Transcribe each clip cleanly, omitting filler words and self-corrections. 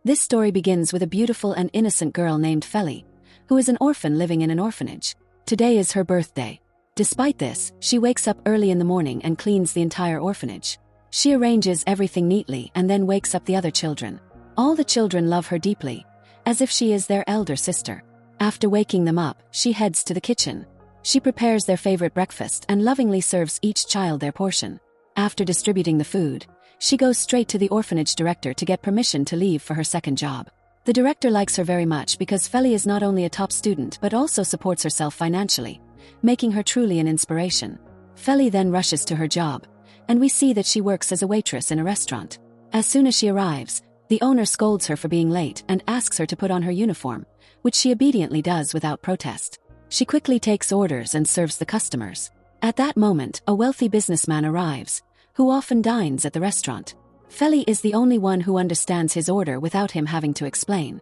This story begins with a beautiful and innocent girl named Feli, who is an orphan living in an orphanage. Today is her birthday. Despite this, she wakes up early in the morning and cleans the entire orphanage. She arranges everything neatly and then wakes up the other children. All the children love her deeply, as if she is their elder sister. After waking them up, she heads to the kitchen. She prepares their favorite breakfast and lovingly serves each child their portion. After distributing the food, she goes straight to the orphanage director to get permission to leave for her second job. The director likes her very much because Feli is not only a top student but also supports herself financially, making her truly an inspiration. Feli then rushes to her job, and we see that she works as a waitress in a restaurant. As soon as she arrives, the owner scolds her for being late and asks her to put on her uniform, which she obediently does without protest. She quickly takes orders and serves the customers. At that moment, a wealthy businessman arrives, who often dines at the restaurant. Feli is the only one who understands his order without him having to explain.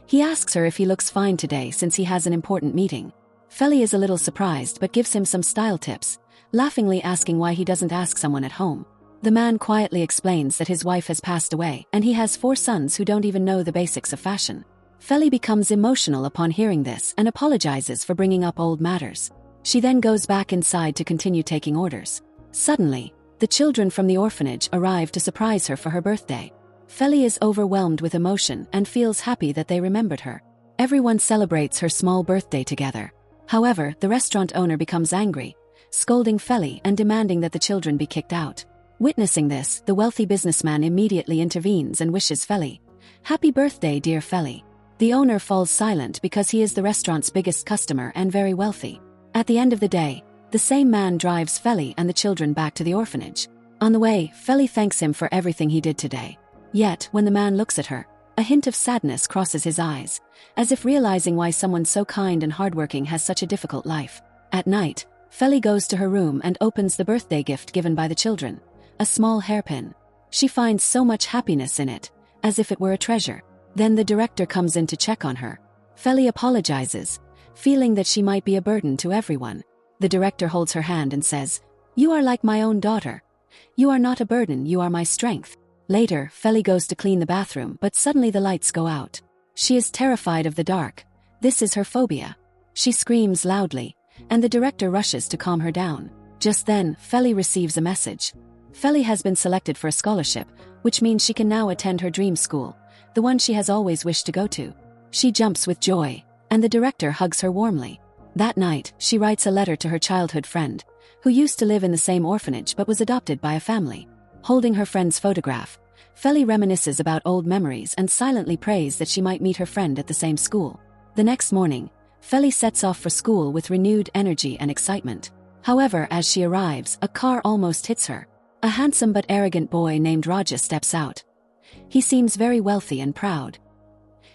He asks her if he looks fine today since he has an important meeting. Feli is a little surprised but gives him some style tips, laughingly asking why he doesn't ask someone at home. The man quietly explains that his wife has passed away and he has 4 sons who don't even know the basics of fashion. Feli becomes emotional upon hearing this and apologizes for bringing up old matters. She then goes back inside to continue taking orders. Suddenly, the children from the orphanage arrive to surprise her for her birthday. Feli is overwhelmed with emotion and feels happy that they remembered her. Everyone celebrates her small birthday together. However, the restaurant owner becomes angry, scolding Feli and demanding that the children be kicked out. Witnessing this, the wealthy businessman immediately intervenes and wishes Feli, "Happy birthday, dear Feli." The owner falls silent because he is the restaurant's biggest customer and very wealthy. At the end of the day, the same man drives Feli and the children back to the orphanage. On the way, Feli thanks him for everything he did today. Yet, when the man looks at her, a hint of sadness crosses his eyes, as if realizing why someone so kind and hardworking has such a difficult life. At night, Feli goes to her room and opens the birthday gift given by the children, a small hairpin. She finds so much happiness in it, as if it were a treasure. Then the director comes in to check on her. Feli apologizes, feeling that she might be a burden to everyone. The director holds her hand and says, "You are like my own daughter. You are not a burden, you are my strength." Later, Feli goes to clean the bathroom but suddenly the lights go out. She is terrified of the dark. This is her phobia. She screams loudly, and the director rushes to calm her down. Just then, Feli receives a message. Feli has been selected for a scholarship, which means she can now attend her dream school, the one she has always wished to go to. She jumps with joy, and the director hugs her warmly. That night, she writes a letter to her childhood friend, who used to live in the same orphanage but was adopted by a family. Holding her friend's photograph, Feli reminisces about old memories and silently prays that she might meet her friend at the same school. The next morning, Feli sets off for school with renewed energy and excitement. However, as she arrives, a car almost hits her. A handsome but arrogant boy named Raja steps out. He seems very wealthy and proud.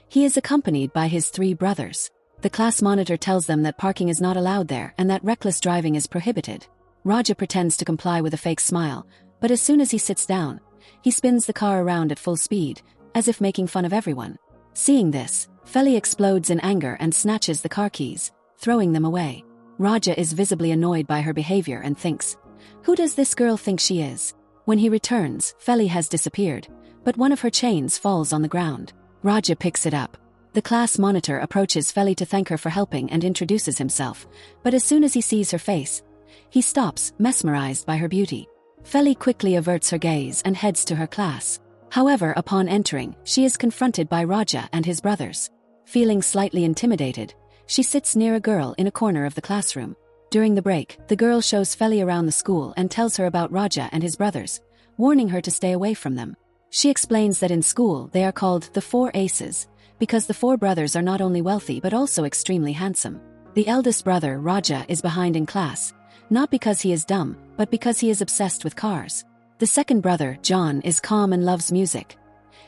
He is accompanied by his 3 brothers. The class monitor tells them that parking is not allowed there and that reckless driving is prohibited. Raja pretends to comply with a fake smile, but as soon as he sits down, he spins the car around at full speed, as if making fun of everyone. Seeing this, Feli explodes in anger and snatches the car keys, throwing them away. Raja is visibly annoyed by her behavior and thinks, "Who does this girl think she is?" When he returns, Feli has disappeared, but one of her chains falls on the ground. Raja picks it up. The class monitor approaches Feli to thank her for helping and introduces himself, but as soon as he sees her face, he stops, mesmerized by her beauty. Feli quickly averts her gaze and heads to her class. However, upon entering, she is confronted by Raja and his brothers. Feeling slightly intimidated, she sits near a girl in a corner of the classroom. During the break, the girl shows Feli around the school and tells her about Raja and his brothers, warning her to stay away from them. She explains that in school they are called the 4 Aces, because the 4 brothers are not only wealthy but also extremely handsome. The eldest brother, Raja, is behind in class, not because he is dumb, but because he is obsessed with cars. The second brother, John, is calm and loves music.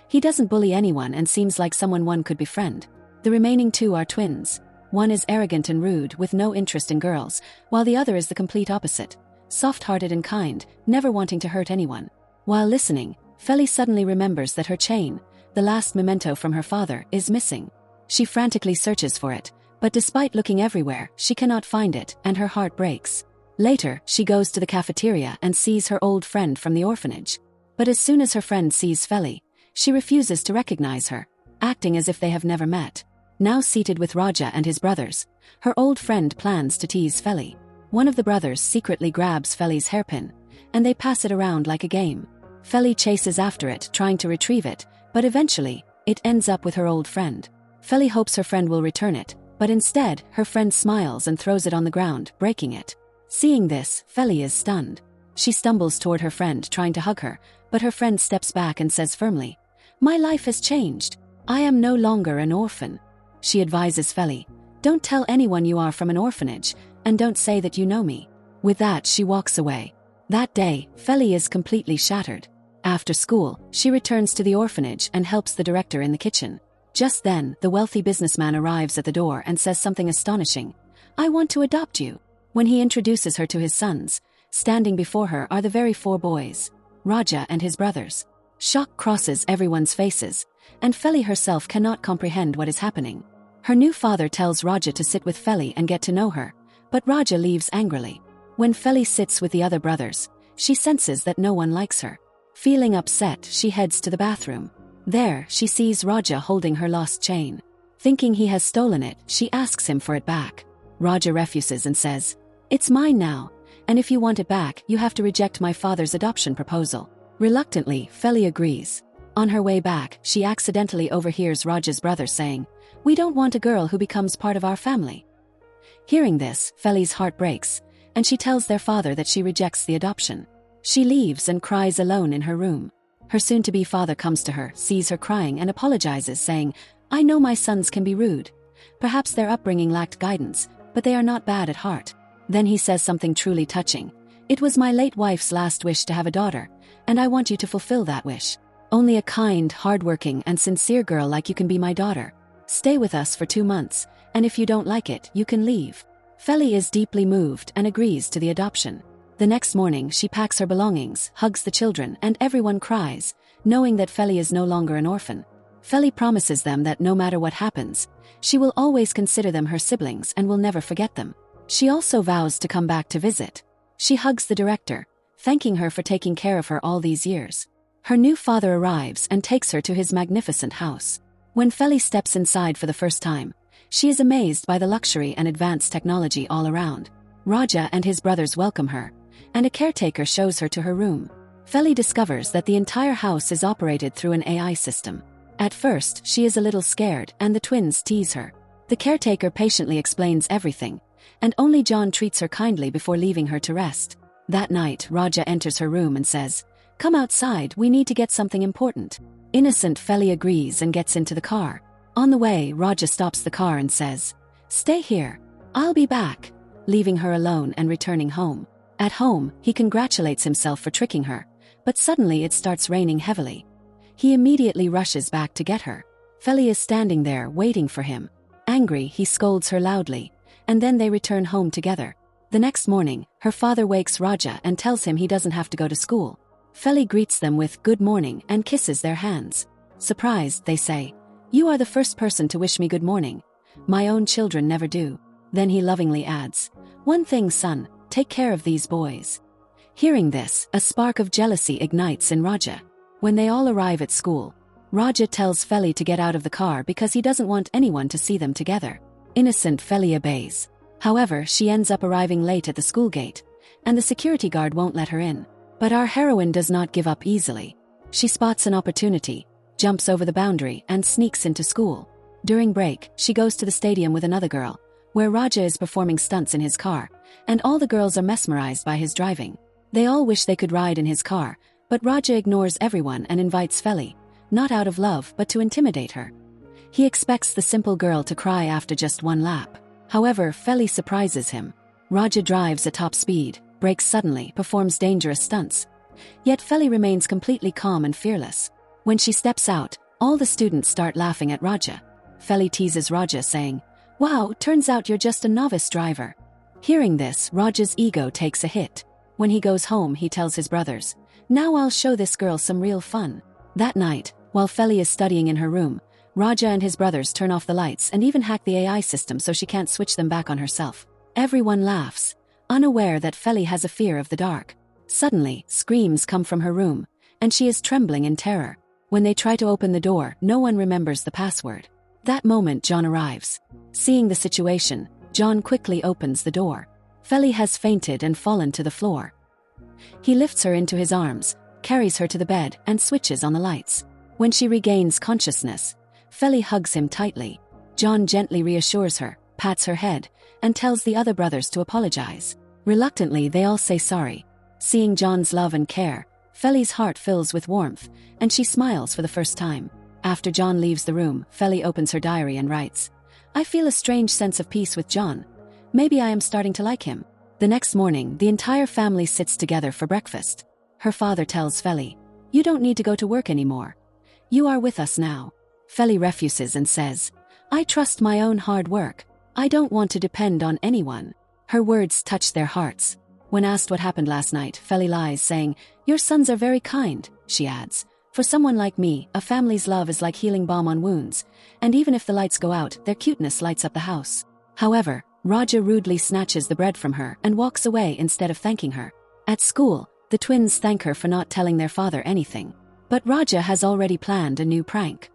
He doesn't bully anyone and seems like someone one could befriend. The remaining 2 are twins. One is arrogant and rude with no interest in girls, while the other is the complete opposite, soft-hearted and kind, never wanting to hurt anyone. While listening, Feli suddenly remembers that her chain, the last memento from her father, is missing. She frantically searches for it, but despite looking everywhere, she cannot find it, and her heart breaks. Later, she goes to the cafeteria and sees her old friend from the orphanage. But as soon as her friend sees Feli, She refuses to recognize her, acting as if they have never met. Now seated with Raja and his brothers, her old friend plans to tease Feli. One of the brothers secretly grabs Feli's hairpin, and they pass it around like a game. Feli chases after it, trying to retrieve it, but eventually, it ends up with her old friend. Feli hopes her friend will return it, but instead, her friend smiles and throws it on the ground, breaking it. Seeing this, Feli is stunned. She stumbles toward her friend, trying to hug her, but her friend steps back and says firmly, "My life has changed. I am no longer an orphan." She advises Feli, "Don't tell anyone you are from an orphanage, and don't say that you know me." With that, she walks away. That day, Feli is completely shattered. After school, she returns to the orphanage and helps the director in the kitchen. Just then, the wealthy businessman arrives at the door and says something astonishing. "I want to adopt you." When he introduces her to his sons, standing before her are the very 4 boys, Raja and his brothers. Shock crosses everyone's faces, and Feli herself cannot comprehend what is happening. Her new father tells Raja to sit with Feli and get to know her, but Raja leaves angrily. When Feli sits with the other brothers, she senses that no one likes her. Feeling upset, she heads to the bathroom. There, she sees Raja holding her lost chain. Thinking he has stolen it, she asks him for it back. Raja refuses and says, "It's mine now, and if you want it back, you have to reject my father's adoption proposal." Reluctantly, Feli agrees. On her way back, she accidentally overhears Raja's brother saying, "We don't want a girl who becomes part of our family." Hearing this, Feli's heart breaks, and she tells their father that she rejects the adoption. She leaves and cries alone in her room. Her soon-to-be father comes to her, sees her crying and apologizes, saying, "I know my sons can be rude. Perhaps their upbringing lacked guidance, but they are not bad at heart." Then he says something truly touching. "It was my late wife's last wish to have a daughter, and I want you to fulfill that wish. Only a kind, hardworking, and sincere girl like you can be my daughter. Stay with us for 2 months, and if you don't like it, you can leave." Feli is deeply moved and agrees to the adoption. The next morning, she packs her belongings, hugs the children, and everyone cries, knowing that Feli is no longer an orphan. Feli promises them that no matter what happens, she will always consider them her siblings and will never forget them. She also vows to come back to visit. She hugs the director, thanking her for taking care of her all these years. Her new father arrives and takes her to his magnificent house. When Feli steps inside for the first time, she is amazed by the luxury and advanced technology all around. Raja and his brothers welcome her, and a caretaker shows her to her room. Feli discovers that the entire house is operated through an AI system. At first, she is a little scared, and the twins tease her. The caretaker patiently explains everything, and only John treats her kindly before leaving her to rest. That night, Raja enters her room and says, "Come outside, we need to get something important." Innocent Feli agrees and gets into the car. On the way, Raja stops the car and says, "Stay here. I'll be back," leaving her alone and returning home. At home, he congratulates himself for tricking her, but suddenly it starts raining heavily. He immediately rushes back to get her. Feli is standing there waiting for him. Angry, he scolds her loudly, and then they return home together. The next morning, her father wakes Raja and tells him he doesn't have to go to school. Feli greets them with "good morning" and kisses their hands. Surprised, they say, "You are the first person to wish me good morning. My own children never do." Then he lovingly adds, "One thing, son, take care of these boys." Hearing this, a spark of jealousy ignites in Raja. When they all arrive at school, Raja tells Feli to get out of the car because he doesn't want anyone to see them together. Innocent Feli obeys. However, she ends up arriving late at the school gate, and the security guard won't let her in. But our heroine does not give up easily. She spots an opportunity, jumps over the boundary, and sneaks into school. During break, she goes to the stadium with another girl, where Raja is performing stunts in his car, and all the girls are mesmerized by his driving. They all wish they could ride in his car, but Raja ignores everyone and invites Feli, not out of love but to intimidate her. He expects the simple girl to cry after just one lap. However, Feli surprises him. Raja drives at top speed, brakes suddenly, performs dangerous stunts. Yet Feli remains completely calm and fearless. When she steps out, all the students start laughing at Raja. Feli teases Raja, saying, "Wow, turns out you're just a novice driver." Hearing this, Raja's ego takes a hit. When he goes home, he tells his brothers, "Now I'll show this girl some real fun." That night, while Feli is studying in her room, Raja and his brothers turn off the lights and even hack the AI system so she can't switch them back on herself. Everyone laughs, unaware that Feli has a fear of the dark. Suddenly, screams come from her room, and she is trembling in terror. When they try to open the door, no one remembers the password. That moment, John arrives. Seeing the situation, John quickly opens the door. Feli has fainted and fallen to the floor. He lifts her into his arms, carries her to the bed, and switches on the lights. When she regains consciousness, Feli hugs him tightly. John gently reassures her, pats her head, and tells the other brothers to apologize. Reluctantly, they all say sorry. Seeing John's love and care, Feli's heart fills with warmth, and she smiles for the first time. After John leaves the room, Feli opens her diary and writes, "I feel a strange sense of peace with John. Maybe I am starting to like him." The next morning, the entire family sits together for breakfast. Her father tells Feli, "You don't need to go to work anymore. You are with us now." Feli refuses and says, "I trust my own hard work. I don't want to depend on anyone." Her words touch their hearts. When asked what happened last night, Feli lies, saying, "Your sons are very kind," she adds. "For someone like me, a family's love is like healing balm on wounds, and even if the lights go out, their cuteness lights up the house." However, Raja rudely snatches the bread from her and walks away instead of thanking her. At school, the twins thank her for not telling their father anything. But Raja has already planned a new prank.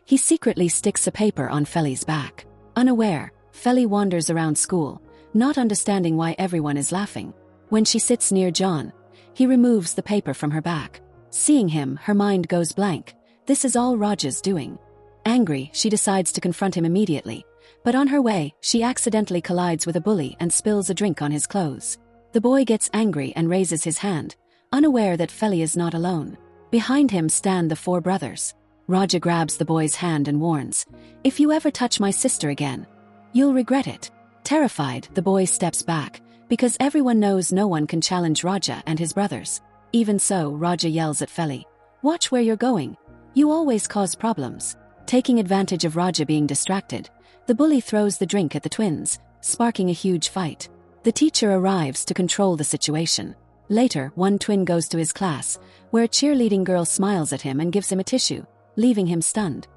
He secretly sticks a paper on Feli's back. Unaware, Feli wanders around school, not understanding why everyone is laughing. When she sits near John, he removes the paper from her back. Seeing him, her mind goes blank. This is all Raja's doing. Angry, she decides to confront him immediately, but on her way, she accidentally collides with a bully and spills a drink on his clothes. The boy gets angry and raises his hand, unaware that Feli is not alone. Behind him stand the four brothers. Raja grabs the boy's hand and warns, "If you ever touch my sister again, you'll regret it." Terrified, the boy steps back, because everyone knows no one can challenge Raja and his brothers. Even so, Raja yells at Feli, "Watch where you're going. You always cause problems." Taking advantage of Raja being distracted, the bully throws the drink at the twins, sparking a huge fight. The teacher arrives to control the situation. Later, one twin goes to his class, where a cheerleading girl smiles at him and gives him a tissue, leaving him stunned.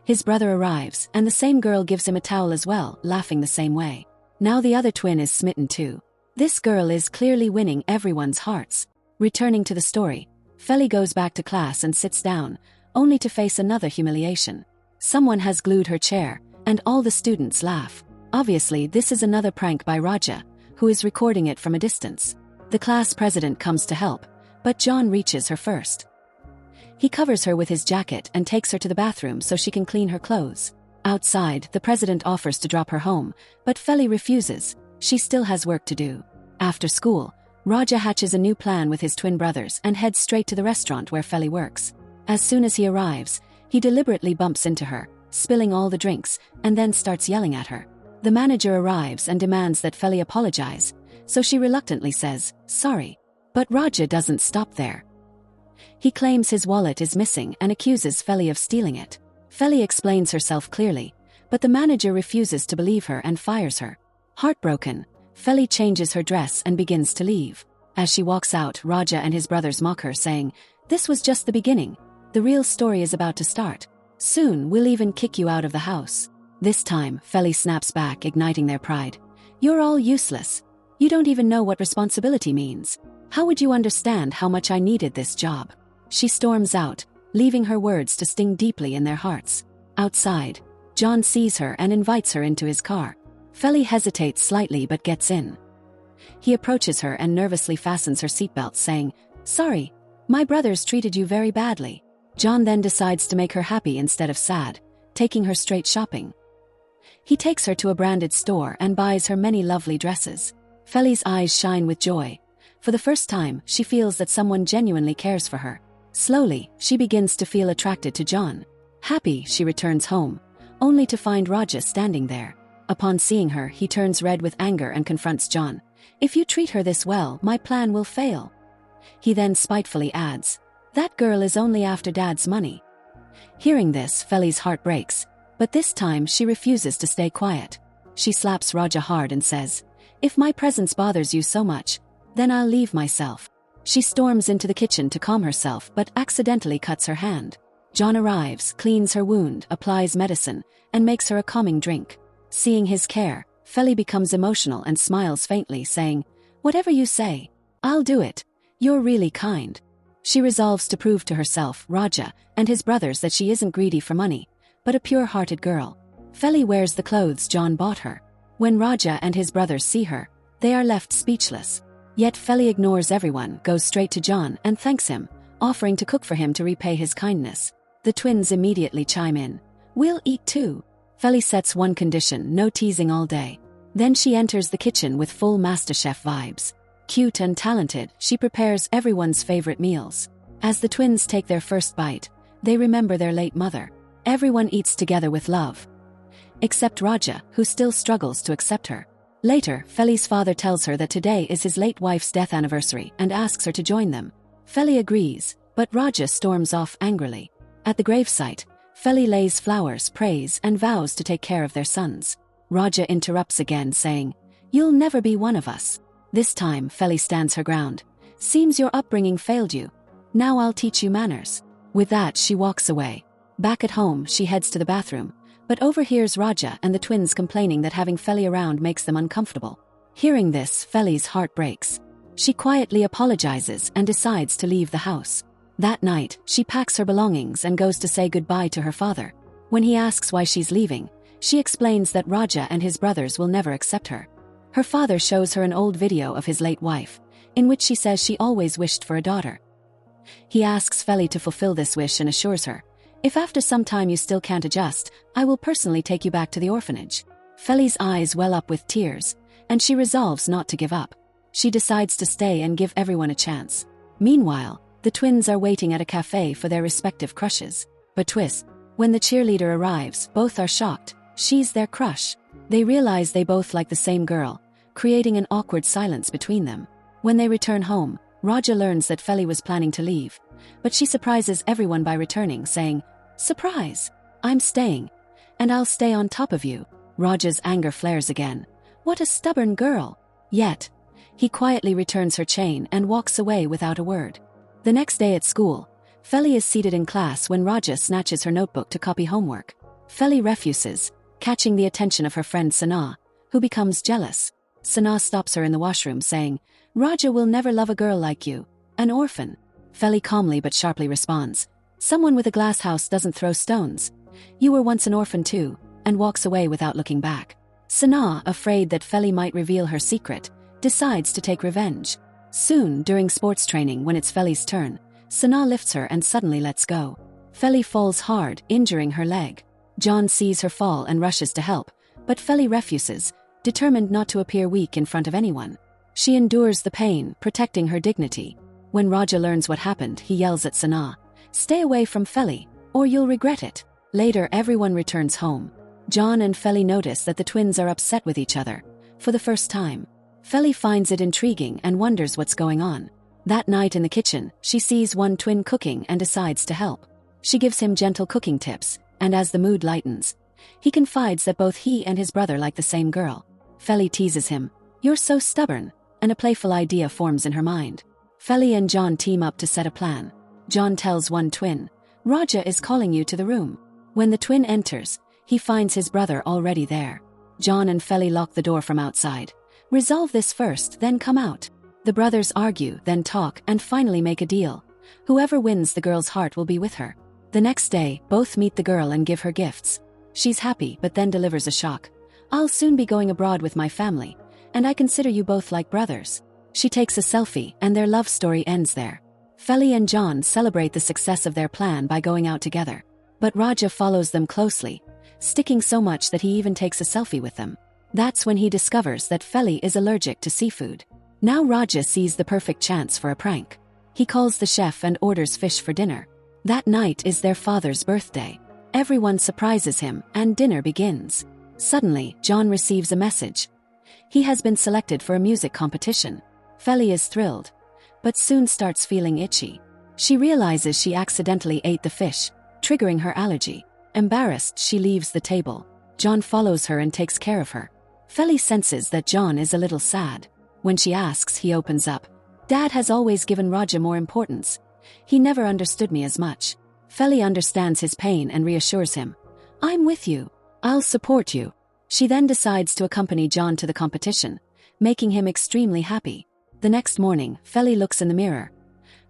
His brother arrives, and the same girl gives him a towel as well, laughing the same way. Now the other twin is smitten too. This girl is clearly winning everyone's hearts. Returning to the story, Feli goes back to class and sits down, only to face another humiliation. Someone has glued her chair, and all the students laugh. Obviously, this is another prank by Raja, who is recording it from a distance. The class president comes to help, but John reaches her first. He covers her with his jacket and takes her to the bathroom so she can clean her clothes. Outside, the president offers to drop her home, but Feli refuses. She still has work to do. After school, Raja hatches a new plan with his twin brothers and heads straight to the restaurant where Feli works. As soon as he arrives, he deliberately bumps into her, spilling all the drinks, and then starts yelling at her. The manager arrives and demands that Feli apologize, so she reluctantly says, "Sorry." But Raja doesn't stop there. He claims his wallet is missing and accuses Feli of stealing it. Feli explains herself clearly, but the manager refuses to believe her and fires her. Heartbroken, Feli changes her dress and begins to leave. As she walks out, Raja and his brothers mock her, saying, "This was just the beginning. The real story is about to start. Soon we'll even kick you out of the house." This time, Feli snaps back, igniting their pride. "You're all useless. You don't even know what responsibility means. How would you understand how much I needed this job?" She storms out, leaving her words to sting deeply in their hearts. Outside, John sees her and invites her into his car. Feli hesitates slightly but gets in. He approaches her and nervously fastens her seatbelt, saying, "Sorry, my brothers treated you very badly." John then decides to make her happy instead of sad, taking her straight shopping. He takes her to a branded store and buys her many lovely dresses. Feli's eyes shine with joy. For the first time, she feels that someone genuinely cares for her. Slowly, she begins to feel attracted to John. Happy, she returns home, only to find Raja standing there. Upon seeing her, he turns red with anger and confronts John. "If you treat her this well, my plan will fail." He then spitefully adds, "That girl is only after Dad's money." Hearing this, Feli's heart breaks, but this time she refuses to stay quiet. She slaps Raja hard and says, "If my presence bothers you so much, then I'll leave myself." She storms into the kitchen to calm herself but accidentally cuts her hand. John arrives, cleans her wound, applies medicine, and makes her a calming drink. Seeing his care, Feli becomes emotional and smiles faintly, saying, "Whatever you say, I'll do it. You're really kind." She resolves to prove to herself, Raja, and his brothers that she isn't greedy for money, but a pure-hearted girl. Feli wears the clothes John bought her. When Raja and his brothers see her, they are left speechless. Yet Feli ignores everyone, goes straight to John and thanks him, offering to cook for him to repay his kindness. The twins immediately chime in. We'll eat too. Feli sets one condition, no teasing all day. Then she enters the kitchen with full MasterChef vibes. Cute and talented, she prepares everyone's favorite meals. As the twins take their first bite, they remember their late mother. Everyone eats together with love, except Raja, who still struggles to accept her. Later, Feli's father tells her that today is his late wife's death anniversary and asks her to join them. Feli agrees, but Raja storms off angrily. At the gravesite, Feli lays flowers, prays, and vows to take care of their sons. Raja interrupts again, saying, "You'll never be one of us." This time, Feli stands her ground. "Seems your upbringing failed you. Now I'll teach you manners." With that, she walks away. Back at home, she heads to the bathroom, but overhears Raja and the twins complaining that having Feli around makes them uncomfortable. Hearing this, Feli's heart breaks. She quietly apologizes and decides to leave the house. That night, she packs her belongings and goes to say goodbye to her father. When he asks why she's leaving, she explains that Raja and his brothers will never accept her. Her father shows her an old video of his late wife, in which she says she always wished for a daughter. He asks Feli to fulfill this wish and assures her, "If after some time you still can't adjust, I will personally take you back to the orphanage." Feli's eyes well up with tears, and she resolves not to give up. She decides to stay and give everyone a chance. Meanwhile, the twins are waiting at a cafe for their respective crushes. But twist, when the cheerleader arrives, both are shocked. She's their crush. They realize they both like the same girl, creating an awkward silence between them. When they return home, Raja learns that Feli was planning to leave, but she surprises everyone by returning, saying, "Surprise! I'm staying. And I'll stay on top of you." Raja's anger flares again. What a stubborn girl! Yet, he quietly returns her chain and walks away without a word. The next day at school, Feli is seated in class when Raja snatches her notebook to copy homework. Feli refuses, catching the attention of her friend Sana, who becomes jealous. Sana stops her in the washroom, saying, "Raja will never love a girl like you, an orphan." Feli calmly but sharply responds, "Someone with a glass house doesn't throw stones. You were once an orphan too," and walks away without looking back. Sana, afraid that Feli might reveal her secret, decides to take revenge. Soon, during sports training when it's Feli's turn, Sana lifts her and suddenly lets go. Feli falls hard, injuring her leg. John sees her fall and rushes to help, but Feli refuses, determined not to appear weak in front of anyone. She endures the pain, protecting her dignity. When Raja learns what happened, he yells at Sana, "Stay away from Feli, or you'll regret it." Later, everyone returns home. John and Feli notice that the twins are upset with each other, for the first time. Feli finds it intriguing and wonders what's going on. That night in the kitchen, she sees one twin cooking and decides to help. She gives him gentle cooking tips, and as the mood lightens, he confides that both he and his brother like the same girl. Feli teases him, "You're so stubborn," and a playful idea forms in her mind. Feli and John team up to set a plan. John tells one twin, "Raja is calling you to the room." When the twin enters, he finds his brother already there. John and Feli lock the door from outside. "Resolve this first, then come out." The brothers argue, then talk, and finally make a deal. Whoever wins the girl's heart will be with her. The next day, both meet the girl and give her gifts. She's happy but then delivers a shock. "I'll soon be going abroad with my family, and I consider you both like brothers." She takes a selfie and their love story ends there. Feli and John celebrate the success of their plan by going out together. But Raja follows them closely, sticking so much that he even takes a selfie with them. That's when he discovers that Feli is allergic to seafood. Now Raja sees the perfect chance for a prank. He calls the chef and orders fish for dinner. That night is their father's birthday. Everyone surprises him, and dinner begins. Suddenly, John receives a message. He has been selected for a music competition. Feli is thrilled, but soon starts feeling itchy. She realizes she accidentally ate the fish, triggering her allergy. Embarrassed, she leaves the table. John follows her and takes care of her. Feli senses that John is a little sad. When she asks, he opens up. "Dad has always given Raja more importance. He never understood me as much." Feli understands his pain and reassures him. "I'm with you. I'll support you." She then decides to accompany John to the competition, making him extremely happy. The next morning, Feli looks in the mirror.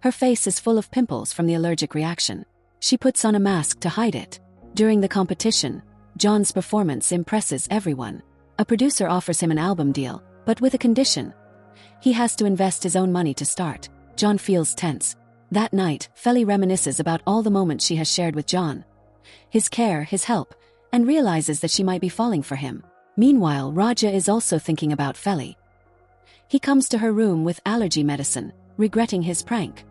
Her face is full of pimples from the allergic reaction. She puts on a mask to hide it. During the competition, John's performance impresses everyone. A producer offers him an album deal, but with a condition. He has to invest his own money to start. John feels tense. That night, Feli reminisces about all the moments she has shared with John. His care, his help, and realizes that she might be falling for him. Meanwhile, Raja is also thinking about Feli. He comes to her room with allergy medicine, regretting his prank.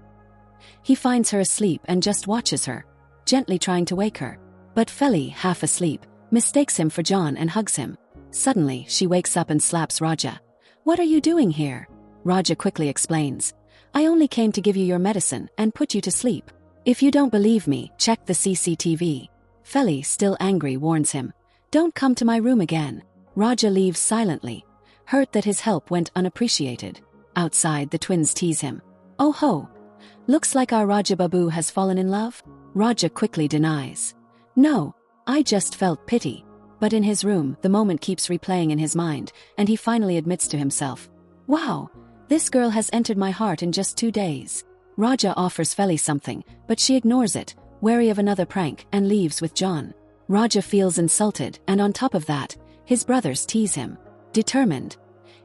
He finds her asleep and just watches her, gently trying to wake her. But Feli, half asleep, mistakes him for John and hugs him. Suddenly, she wakes up and slaps Raja. "What are you doing here?" Raja quickly explains. "I only came to give you your medicine and put you to sleep. If you don't believe me, check the CCTV. Feli, still angry, warns him. "Don't come to my room again." Raja leaves silently, hurt that his help went unappreciated. Outside, the twins tease him. "Oh ho! Looks like our Raja Babu has fallen in love?" Raja quickly denies. "No, I just felt pity." But in his room, the moment keeps replaying in his mind, and he finally admits to himself, "Wow, this girl has entered my heart in just 2 days." Raja offers Feli something, but she ignores it, wary of another prank, and leaves with John. Raja feels insulted, and on top of that, his brothers tease him. Determined,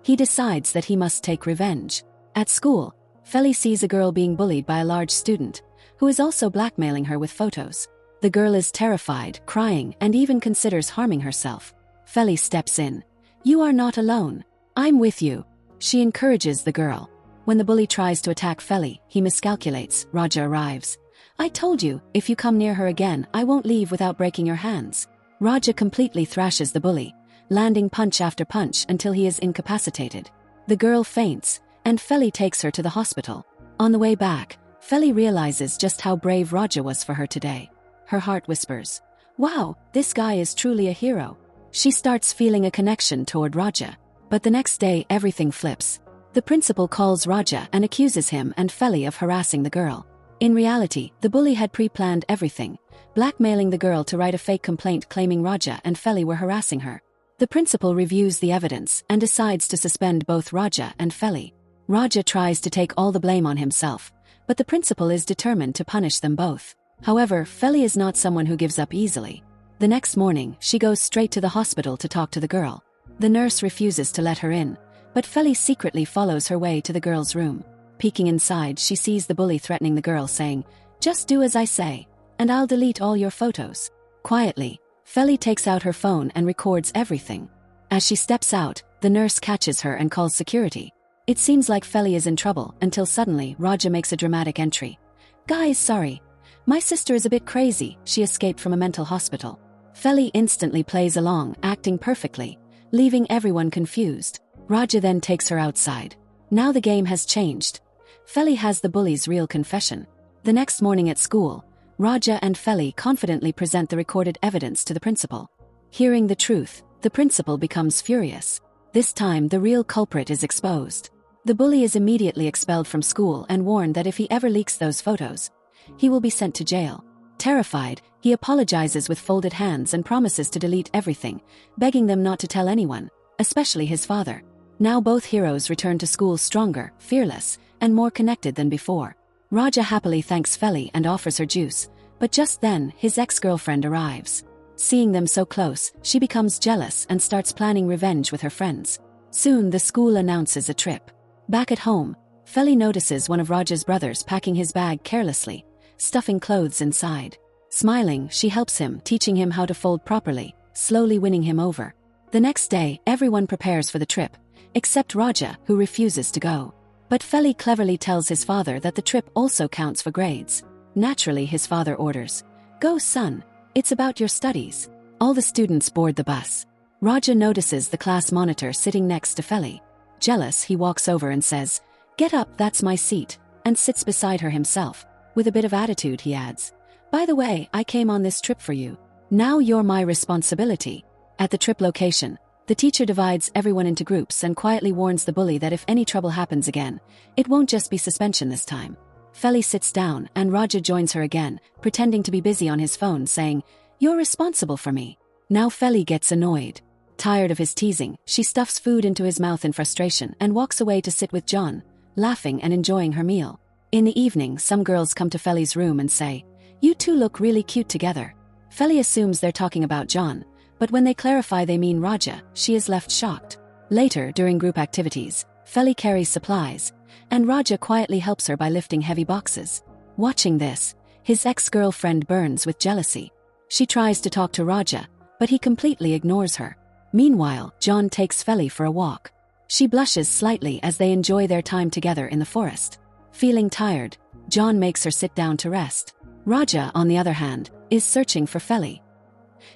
he decides that he must take revenge. At school, Feli sees a girl being bullied by a large student, who is also blackmailing her with photos. The girl is terrified, crying, and even considers harming herself. Feli steps in. "You are not alone. I'm with you." She encourages the girl. When the bully tries to attack Feli, he miscalculates. Raja arrives. "I told you, if you come near her again, I won't leave without breaking your hands." Raja completely thrashes the bully, landing punch after punch until he is incapacitated. The girl faints, and Feli takes her to the hospital. On the way back, Feli realizes just how brave Raja was for her today. Her heart whispers, "Wow, this guy is truly a hero." She starts feeling a connection toward Raja. But the next day, everything flips. The principal calls Raja and accuses him and Feli of harassing the girl. In reality, the bully had pre-planned everything, blackmailing the girl to write a fake complaint claiming Raja and Feli were harassing her. The principal reviews the evidence and decides to suspend both Raja and Feli. Raja tries to take all the blame on himself, but the principal is determined to punish them both. However, Feli is not someone who gives up easily. The next morning, she goes straight to the hospital to talk to the girl. The nurse refuses to let her in, but Feli secretly follows her way to the girl's room. Peeking inside, she sees the bully threatening the girl, saying, "Just do as I say, and I'll delete all your photos." Quietly, Feli takes out her phone and records everything. As she steps out, the nurse catches her and calls security. It seems like Feli is in trouble until suddenly Raja makes a dramatic entry. "Guys, sorry. My sister is a bit crazy, she escaped from a mental hospital." Feli instantly plays along, acting perfectly, leaving everyone confused. Raja then takes her outside. Now the game has changed. Feli has the bully's real confession. The next morning at school, Raja and Feli confidently present the recorded evidence to the principal. Hearing the truth, the principal becomes furious. This time, the real culprit is exposed. The bully is immediately expelled from school and warned that if he ever leaks those photos, he will be sent to jail. Terrified, he apologizes with folded hands and promises to delete everything, begging them not to tell anyone, especially his father. Now both heroes return to school stronger, fearless, and more connected than before. Raja happily thanks Feli and offers her juice, but just then, his ex-girlfriend arrives. Seeing them so close, she becomes jealous and starts planning revenge with her friends. Soon, the school announces a trip. Back at home, Feli notices one of Raja's brothers packing his bag carelessly, stuffing clothes inside. Smiling, she helps him, teaching him how to fold properly, slowly winning him over. The next day, everyone prepares for the trip, except Raja, who refuses to go. But Feli cleverly tells his father that the trip also counts for grades. Naturally, his father orders, "Go, son. It's about your studies." All the students board the bus. Raja notices the class monitor sitting next to Feli. Jealous, he walks over and says, "Get up, that's my seat," and sits beside her himself. With a bit of attitude, he adds, "By the way, I came on this trip for you. Now you're my responsibility." At the trip location, the teacher divides everyone into groups and quietly warns the bully that if any trouble happens again, it won't just be suspension this time. Feli sits down and Raja joins her again, pretending to be busy on his phone, saying, "You're responsible for me." Now Feli gets annoyed. Tired of his teasing, she stuffs food into his mouth in frustration and walks away to sit with John, laughing and enjoying her meal. In the evening, some girls come to Feli's room and say, "You two look really cute together." Feli assumes they're talking about John, but when they clarify they mean Raja, she is left shocked. Later, during group activities, Feli carries supplies, and Raja quietly helps her by lifting heavy boxes. Watching this, his ex-girlfriend burns with jealousy. She tries to talk to Raja, but he completely ignores her. Meanwhile, John takes Feli for a walk. She blushes slightly as they enjoy their time together in the forest. Feeling tired, John makes her sit down to rest. Raja, on the other hand, is searching for Feli.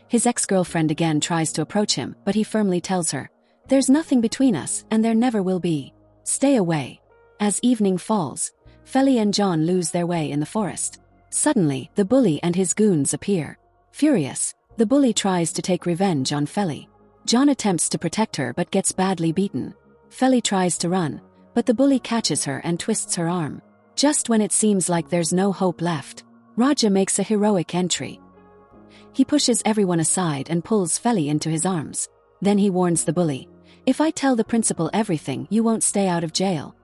His ex-girlfriend again tries to approach him, but he firmly tells her, "There's nothing between us, and there never will be. Stay away." As evening falls, Feli and John lose their way in the forest. Suddenly, the bully and his goons appear. Furious, the bully tries to take revenge on Feli. John attempts to protect her but gets badly beaten. Feli tries to run, but the bully catches her and twists her arm. Just when it seems like there's no hope left, Raja makes a heroic entry. He pushes everyone aside and pulls Feli into his arms. Then he warns the bully, "If I tell the principal everything, you won't stay out of jail.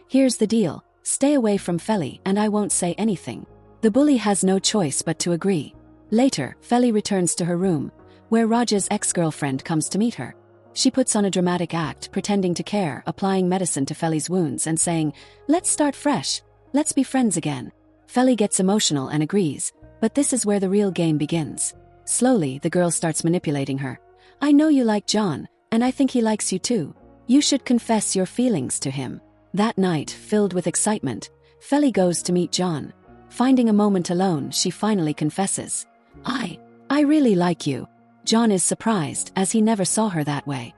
Here's the deal, stay away from Feli and I won't say anything." The bully has no choice but to agree. Later, Feli returns to her room, where Raja's ex-girlfriend comes to meet her. She puts on a dramatic act, pretending to care, applying medicine to Feli's wounds and saying, "Let's start fresh. Let's be friends again." Feli gets emotional and agrees, but this is where the real game begins. Slowly, the girl starts manipulating her. "I know you like John, and I think he likes you too. You should confess your feelings to him." That night, filled with excitement, Feli goes to meet John. Finding a moment alone, she finally confesses, I really like you." John is surprised, as he never saw her that way.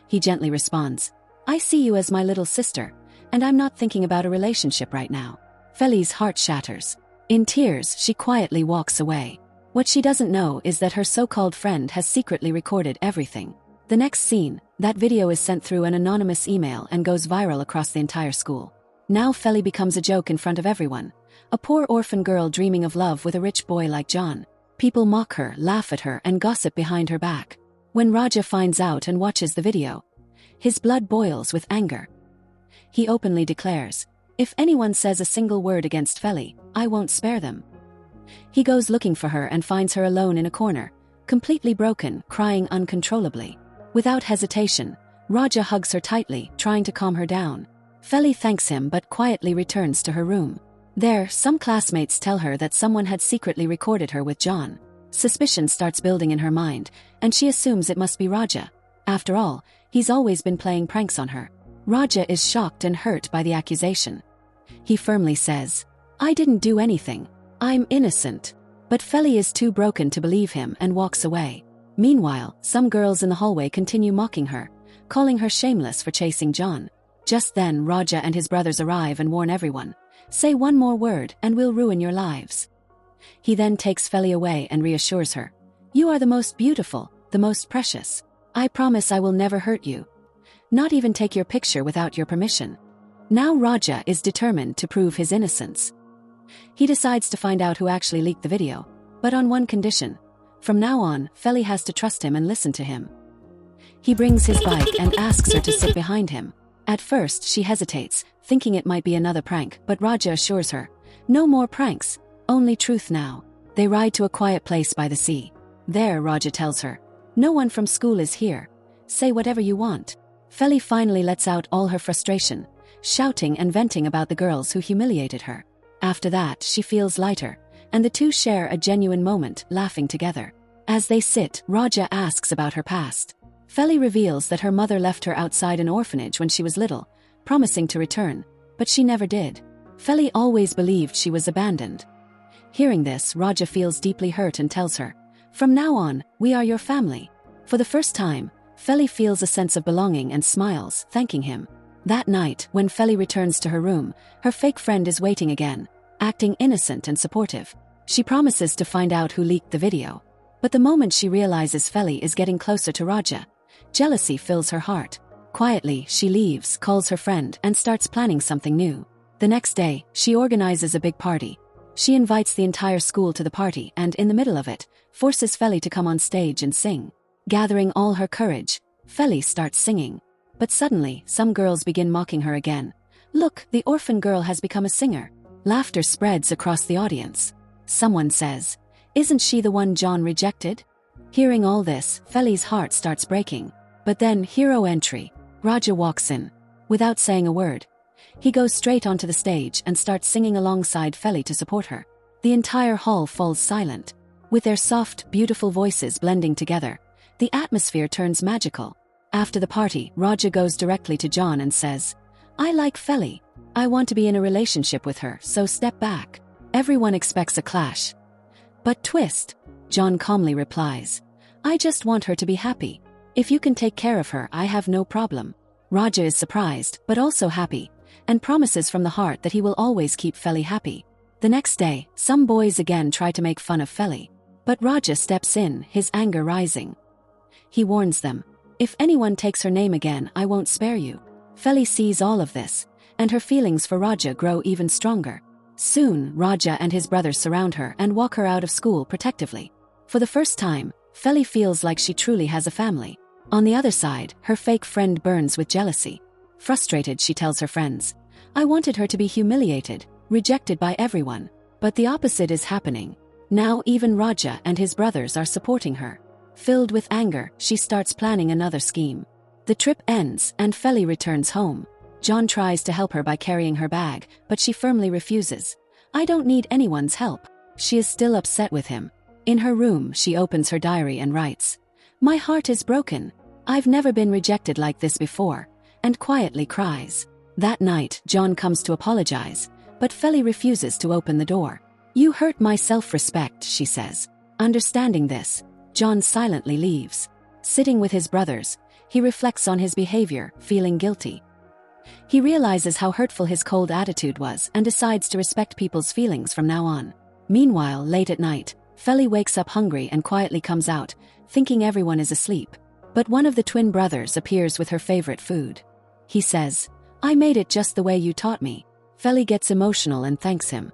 He gently responds, "I see you as my little sister, and I'm not thinking about a relationship right now." Feli's heart shatters. In tears, she quietly walks away. What she doesn't know is that her so-called friend has secretly recorded everything. The next scene, that video is sent through an anonymous email and goes viral across the entire school. Now Feli becomes a joke in front of everyone. A poor orphan girl dreaming of love with a rich boy like John. People mock her, laugh at her, and gossip behind her back. When Raja finds out and watches the video, his blood boils with anger. He openly declares, "If anyone says a single word against Feli, I won't spare them." He goes looking for her and finds her alone in a corner, completely broken, crying uncontrollably. Without hesitation, Raja hugs her tightly, trying to calm her down. Feli thanks him but quietly returns to her room. There, some classmates tell her that someone had secretly recorded her with John. Suspicion starts building in her mind, and she assumes it must be Raja. After all, he's always been playing pranks on her. Raja is shocked and hurt by the accusation. He firmly says, "I didn't do anything. I'm innocent." But Feli is too broken to believe him and walks away. Meanwhile, some girls in the hallway continue mocking her, calling her shameless for chasing John. Just then, Raja and his brothers arrive and warn everyone, "Say one more word and we'll ruin your lives." He then takes Feli away and reassures her, "You are the most beautiful, the most precious. I promise I will never hurt you. Not even take your picture without your permission." Now Raja is determined to prove his innocence. He decides to find out who actually leaked the video, but on one condition. From now on, Feli has to trust him and listen to him. He brings his bike and asks her to sit behind him. At first, she hesitates, thinking it might be another prank, but Raja assures her, "No more pranks, only truth now." They ride to a quiet place by the sea. There, Raja tells her, "No one from school is here. Say whatever you want." Feli finally lets out all her frustration, shouting and venting about the girls who humiliated her. After that, she feels lighter, and the two share a genuine moment, laughing together. As they sit, Raja asks about her past. Feli reveals that her mother left her outside an orphanage when she was little, promising to return, but she never did. Feli always believed she was abandoned. Hearing this, Raja feels deeply hurt and tells her, "From now on, we are your family." For the first time, Feli feels a sense of belonging and smiles, thanking him. That night, when Feli returns to her room, her fake friend is waiting again, acting innocent and supportive. She promises to find out who leaked the video. But the moment she realizes Feli is getting closer to Raja, jealousy fills her heart. Quietly, she leaves, calls her friend, and starts planning something new. The next day, she organizes a big party. She invites the entire school to the party and, in the middle of it, forces Feli to come on stage and sing. Gathering all her courage, Feli starts singing. But suddenly, some girls begin mocking her again, "Look, the orphan girl has become a singer." Laughter spreads across the audience. Someone says, "Isn't she the one John rejected?" Hearing all this, Feli's heart starts breaking. But then, hero entry. Raja walks in. Without saying a word, he goes straight onto the stage and starts singing alongside Feli to support her. The entire hall falls silent. With their soft, beautiful voices blending together, the atmosphere turns magical. After the party, Raja goes directly to John and says, "I like Feli. I want to be in a relationship with her, so step back." Everyone expects a clash. But twist. John calmly replies, "I just want her to be happy. If you can take care of her, I have no problem." Raja is surprised, but also happy, and promises from the heart that he will always keep Feli happy. The next day, some boys again try to make fun of Feli. But Raja steps in, his anger rising. He warns them, "If anyone takes her name again, I won't spare you." Feli sees all of this, and her feelings for Raja grow even stronger. Soon, Raja and his brothers surround her and walk her out of school protectively. For the first time, Feli feels like she truly has a family. On the other side, her fake friend burns with jealousy. Frustrated, she tells her friends, "I wanted her to be humiliated, rejected by everyone." But the opposite is happening. Now even Raja and his brothers are supporting her. Filled with anger, she starts planning another scheme. The trip ends, and Feli returns home. John tries to help her by carrying her bag, but she firmly refuses. "I don't need anyone's help." She is still upset with him. In her room, she opens her diary and writes, "My heart is broken. I've never been rejected like this before," and quietly cries. That night, John comes to apologize, but Feli refuses to open the door. "You hurt my self-respect," she says. Understanding this, John silently leaves. Sitting with his brothers, he reflects on his behavior, feeling guilty. He realizes how hurtful his cold attitude was and decides to respect people's feelings from now on. Meanwhile, late at night, Feli wakes up hungry and quietly comes out, thinking everyone is asleep. But one of the twin brothers appears with her favorite food. He says, "I made it just the way you taught me." Feli gets emotional and thanks him.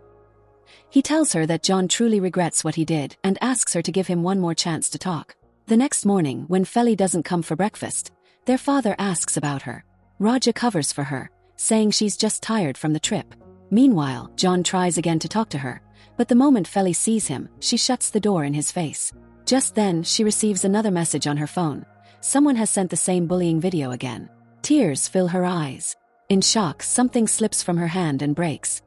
He tells her that John truly regrets what he did and asks her to give him one more chance to talk. The next morning, when Feli doesn't come for breakfast, their father asks about her. Raja covers for her, saying she's just tired from the trip. Meanwhile, John tries again to talk to her, but the moment Feli sees him, she shuts the door in his face. Just then, she receives another message on her phone. Someone has sent the same bullying video again. Tears fill her eyes. In shock, something slips from her hand and breaks.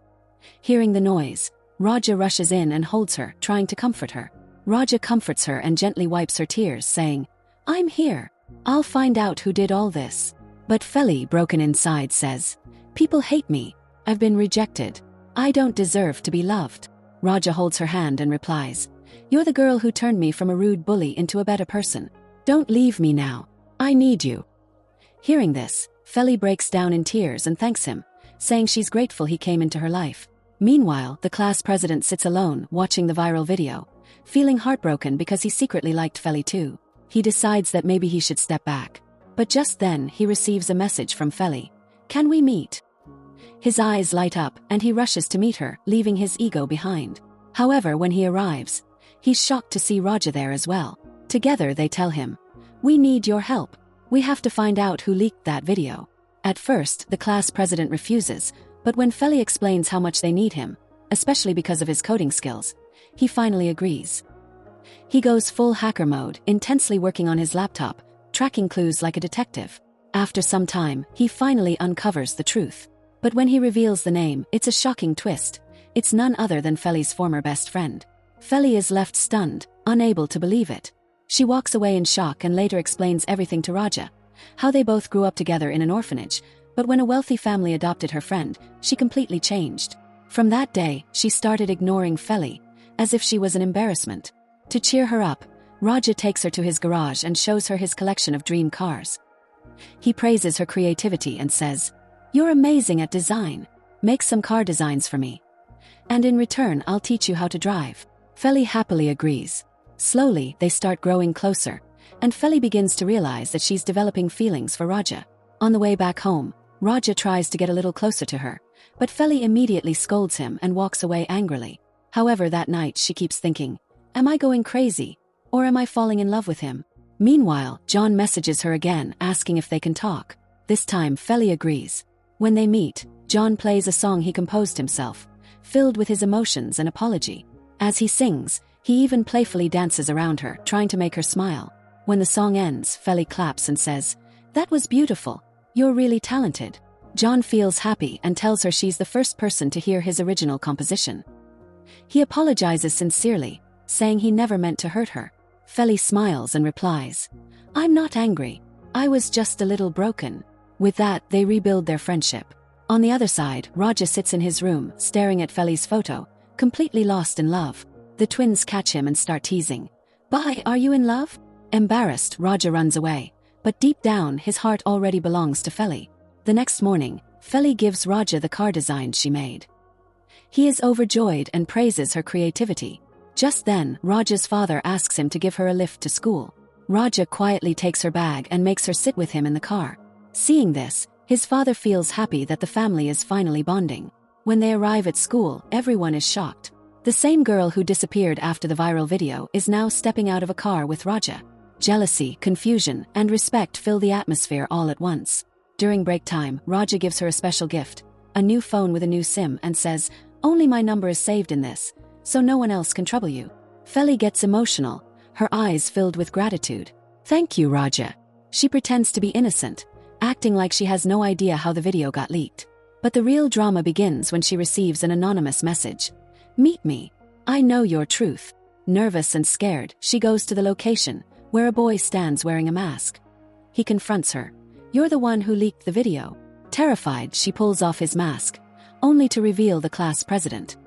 Hearing the noise, Raja rushes in and holds her, trying to comfort her. Raja comforts her and gently wipes her tears, saying, "I'm here. I'll find out who did all this." But Feli, broken inside, says, "People hate me. I've been rejected. I don't deserve to be loved." Raja holds her hand and replies, "You're the girl who turned me from a rude bully into a better person. Don't leave me now. I need you." Hearing this, Feli breaks down in tears and thanks him, saying she's grateful he came into her life. Meanwhile, the class president sits alone, watching the viral video, feeling heartbroken because he secretly liked Feli too. He decides that maybe he should step back. But just then, he receives a message from Feli. "Can we meet?" His eyes light up, and he rushes to meet her, leaving his ego behind. However, when he arrives, he's shocked to see Raja there as well. Together, they tell him, "We need your help. We have to find out who leaked that video." At first, the class president refuses, but when Feli explains how much they need him, especially because of his coding skills, he finally agrees. He goes full hacker mode, intensely working on his laptop, tracking clues like a detective. After some time, he finally uncovers the truth. But when he reveals the name, it's a shocking twist. It's none other than Feli's former best friend. Feli is left stunned, unable to believe it. She walks away in shock and later explains everything to Raja, how they both grew up together in an orphanage, but when a wealthy family adopted her friend, she completely changed. From that day, she started ignoring Feli, as if she was an embarrassment. To cheer her up, Raja takes her to his garage and shows her his collection of dream cars. He praises her creativity and says, "You're amazing at design. Make some car designs for me. And in return, I'll teach you how to drive." Feli happily agrees. Slowly, they start growing closer, and Feli begins to realize that she's developing feelings for Raja. On the way back home, Raja tries to get a little closer to her, but Feli immediately scolds him and walks away angrily. However, that night she keeps thinking, "Am I going crazy? Or am I falling in love with him?" Meanwhile, John messages her again, asking if they can talk. This time, Feli agrees. When they meet, John plays a song he composed himself, filled with his emotions and apology. As he sings, he even playfully dances around her, trying to make her smile. When the song ends, Feli claps and says, "That was beautiful. You're really talented." John feels happy and tells her she's the first person to hear his original composition. He apologizes sincerely, saying he never meant to hurt her. Feli smiles and replies, "I'm not angry. I was just a little broken." With that, they rebuild their friendship. On the other side, Raja sits in his room, staring at Feli's photo, completely lost in love. The twins catch him and start teasing. "Bye, are you in love?" Embarrassed, Raja runs away, but deep down, his heart already belongs to Feli. The next morning, Feli gives Raja the car design she made. He is overjoyed and praises her creativity. Just then, Raja's father asks him to give her a lift to school. Raja quietly takes her bag and makes her sit with him in the car. Seeing this, his father feels happy that the family is finally bonding. When they arrive at school, everyone is shocked. The same girl who disappeared after the viral video is now stepping out of a car with Raja. Jealousy, confusion, and respect fill the atmosphere all at once. During break time, Raja gives her a special gift, a new phone with a new SIM, and says, "Only my number is saved in this, so no one else can trouble you." Feli gets emotional, her eyes filled with gratitude. "Thank you, Raja." She pretends to be innocent, acting like she has no idea how the video got leaked. But the real drama begins when she receives an anonymous message. "Meet me. I know your truth." Nervous and scared, she goes to the location, where a boy stands wearing a mask. He confronts her. "You're the one who leaked the video." Terrified, she pulls off his mask, only to reveal the class president.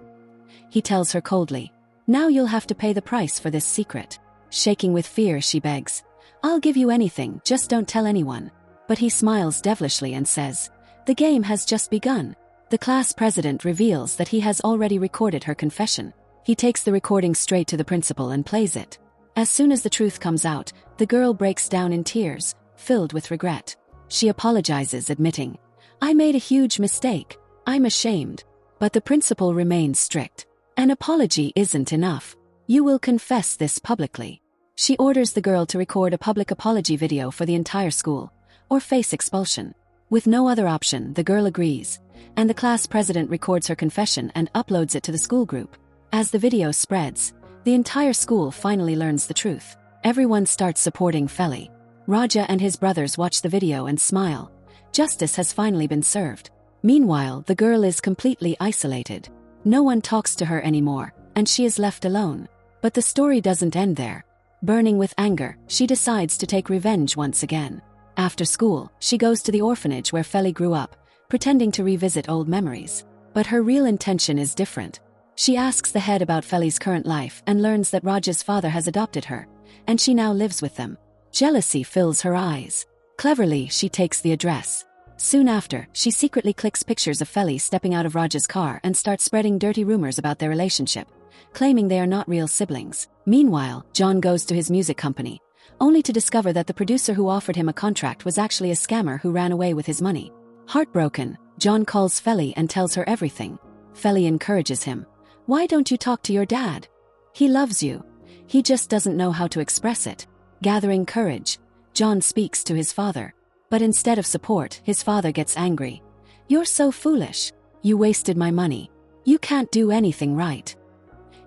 He tells her coldly, "Now you'll have to pay the price for this secret." Shaking with fear, she begs, "I'll give you anything, just don't tell anyone." But he smiles devilishly and says, "The game has just begun." The class president reveals that he has already recorded her confession. He takes the recording straight to the principal and plays it. As soon as the truth comes out, the girl breaks down in tears, filled with regret. She apologizes, admitting, "I made a huge mistake. I'm ashamed." But the principal remains strict. "An apology isn't enough. You will confess this publicly." She orders the girl to record a public apology video for the entire school, or face expulsion. With no other option, the girl agrees, and the class president records her confession and uploads it to the school group. As the video spreads, the entire school finally learns the truth. Everyone starts supporting Feli. Raja and his brothers watch the video and smile. Justice has finally been served. Meanwhile, the girl is completely isolated. No one talks to her anymore, and she is left alone. But the story doesn't end there. Burning with anger, she decides to take revenge once again. After school, she goes to the orphanage where Feli grew up, pretending to revisit old memories. But her real intention is different. She asks the head about Feli's current life and learns that Raja's father has adopted her, and she now lives with them. Jealousy fills her eyes. Cleverly, she takes the address. Soon after, she secretly clicks pictures of Feli stepping out of Raja's car and starts spreading dirty rumors about their relationship, claiming they are not real siblings. Meanwhile, John goes to his music company, only to discover that the producer who offered him a contract was actually a scammer who ran away with his money. Heartbroken, John calls Feli and tells her everything. Feli encourages him. "Why don't you talk to your dad? He loves you. He just doesn't know how to express it." Gathering courage, John speaks to his father. But instead of support, his father gets angry. "You're so foolish. You wasted my money. You can't do anything right."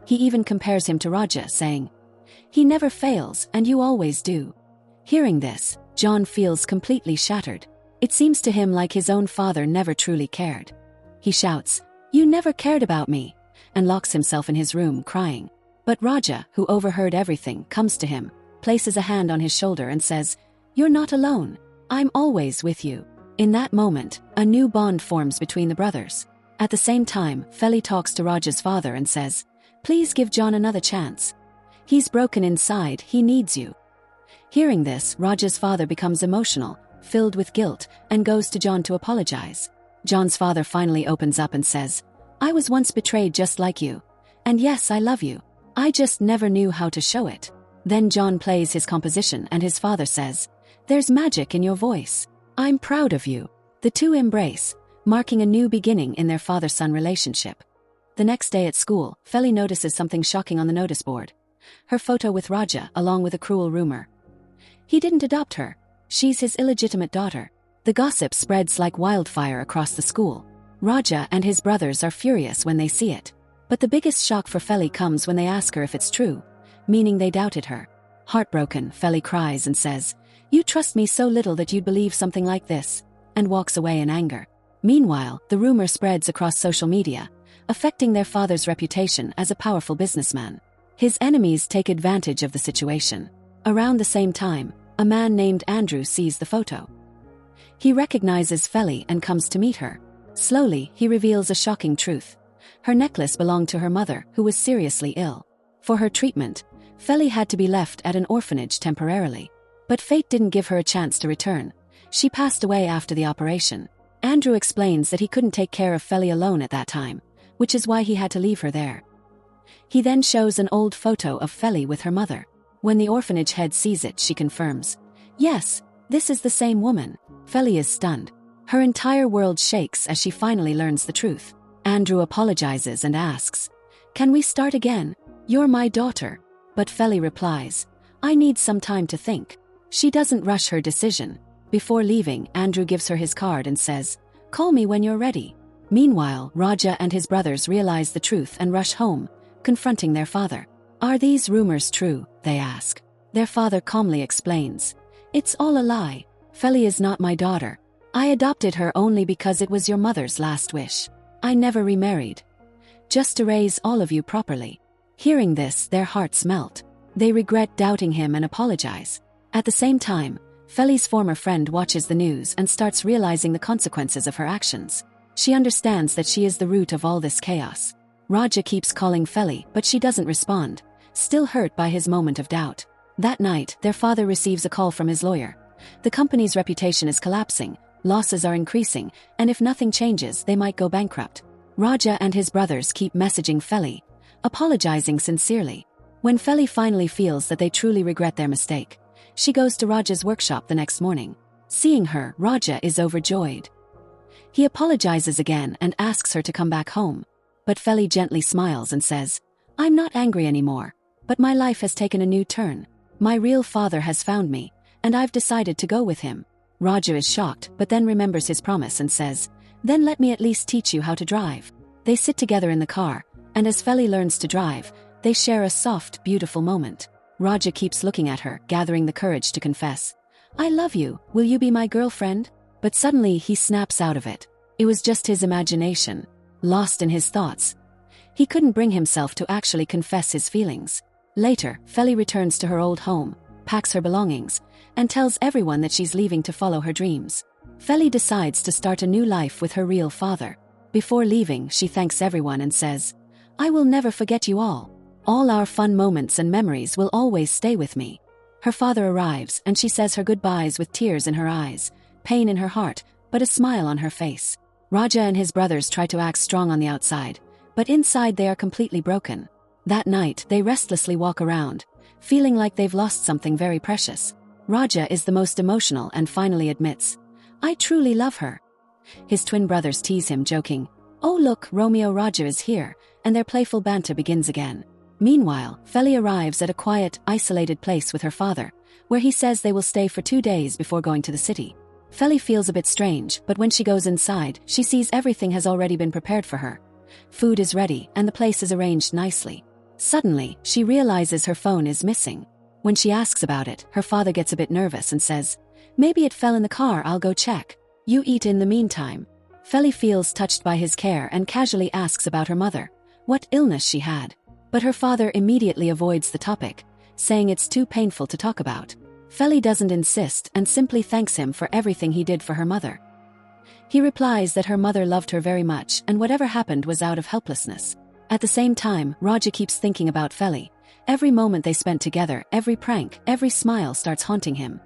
He even compares him to Raja, saying, "He never fails and you always do." Hearing this, John feels completely shattered. It seems to him like his own father never truly cared. He shouts, "You never cared about me," and locks himself in his room crying. But Raja, who overheard everything, comes to him, places a hand on his shoulder and says, "You're not alone. I'm always with you." In that moment, a new bond forms between the brothers. At the same time, Feli talks to Raja's father and says, "Please give John another chance. He's broken inside, he needs you." Hearing this, Raja's father becomes emotional, filled with guilt, and goes to John to apologize. John's father finally opens up and says, "I was once betrayed just like you. And yes, I love you. I just never knew how to show it." Then John plays his composition and his father says, "There's magic in your voice. I'm proud of you." The two embrace, marking a new beginning in their father-son relationship. The next day at school, Feli notices something shocking on the notice board. Her photo with Raja, along with a cruel rumor. He didn't adopt her. She's his illegitimate daughter. The gossip spreads like wildfire across the school. Raja and his brothers are furious when they see it. But the biggest shock for Feli comes when they ask her if it's true, meaning they doubted her. Heartbroken, Feli cries and says, "You trust me so little that you'd believe something like this," and walks away in anger. Meanwhile, the rumor spreads across social media, affecting their father's reputation as a powerful businessman. His enemies take advantage of the situation. Around the same time, a man named Andrew sees the photo. He recognizes Feli and comes to meet her. Slowly, he reveals a shocking truth. Her necklace belonged to her mother, who was seriously ill. For her treatment, Feli had to be left at an orphanage temporarily. But fate didn't give her a chance to return. She passed away after the operation. Andrew explains that he couldn't take care of Feli alone at that time, which is why he had to leave her there. He then shows an old photo of Feli with her mother. When the orphanage head sees it, she confirms, "Yes, this is the same woman." Feli is stunned. Her entire world shakes as she finally learns the truth. Andrew apologizes and asks, "Can we start again? You're my daughter." But Feli replies, "I need some time to think." She doesn't rush her decision. Before leaving, Andrew gives her his card and says, "Call me when you're ready." Meanwhile, Raja and his brothers realize the truth and rush home, confronting their father. "Are these rumors true?" they ask. Their father calmly explains, "It's all a lie. Feli is not my daughter. I adopted her only because it was your mother's last wish. I never remarried. Just to raise all of you properly." Hearing this, their hearts melt. They regret doubting him and apologize. At the same time, Feli's former friend watches the news and starts realizing the consequences of her actions. She understands that she is the root of all this chaos. Raja keeps calling Feli, but she doesn't respond, still hurt by his moment of doubt. That night, their father receives a call from his lawyer. The company's reputation is collapsing, losses are increasing, and if nothing changes, they might go bankrupt. Raja and his brothers keep messaging Feli, apologizing sincerely. When Feli finally feels that they truly regret their mistake, she goes to Raja's workshop the next morning. Seeing her, Raja is overjoyed. He apologizes again and asks her to come back home. But Feli gently smiles and says, "I'm not angry anymore, but my life has taken a new turn. My real father has found me, and I've decided to go with him." Raja is shocked, but then remembers his promise and says, "Then let me at least teach you how to drive." They sit together in the car, and as Feli learns to drive, they share a soft, beautiful moment. Raja keeps looking at her, gathering the courage to confess, "I love you, will you be my girlfriend?" But suddenly he snaps out of it. It was just his imagination, lost in his thoughts. He couldn't bring himself to actually confess his feelings. Later, Feli returns to her old home, packs her belongings, and tells everyone that she's leaving to follow her dreams. Feli decides to start a new life with her real father. Before leaving, she thanks everyone and says, "I will never forget you all. All our fun moments and memories will always stay with me." Her father arrives and she says her goodbyes with tears in her eyes, pain in her heart, but a smile on her face. Raja and his brothers try to act strong on the outside, but inside they are completely broken. That night, they restlessly walk around, feeling like they've lost something very precious. Raja is the most emotional and finally admits, "I truly love her." His twin brothers tease him, joking, "Oh look, Romeo Raja is here," and their playful banter begins again. Meanwhile, Feli arrives at a quiet, isolated place with her father, where he says they will stay for 2 days before going to the city. Feli feels a bit strange, but when she goes inside, she sees everything has already been prepared for her. Food is ready, and the place is arranged nicely. Suddenly, she realizes her phone is missing. When she asks about it, her father gets a bit nervous and says, "Maybe it fell in the car, I'll go check. You eat in the meantime." Feli feels touched by his care and casually asks about her mother, what illness she had. But her father immediately avoids the topic, saying it's too painful to talk about. Feli doesn't insist and simply thanks him for everything he did for her mother. He replies that her mother loved her very much and whatever happened was out of helplessness. At the same time, Raja keeps thinking about Feli. Every moment they spent together, every prank, every smile starts haunting him.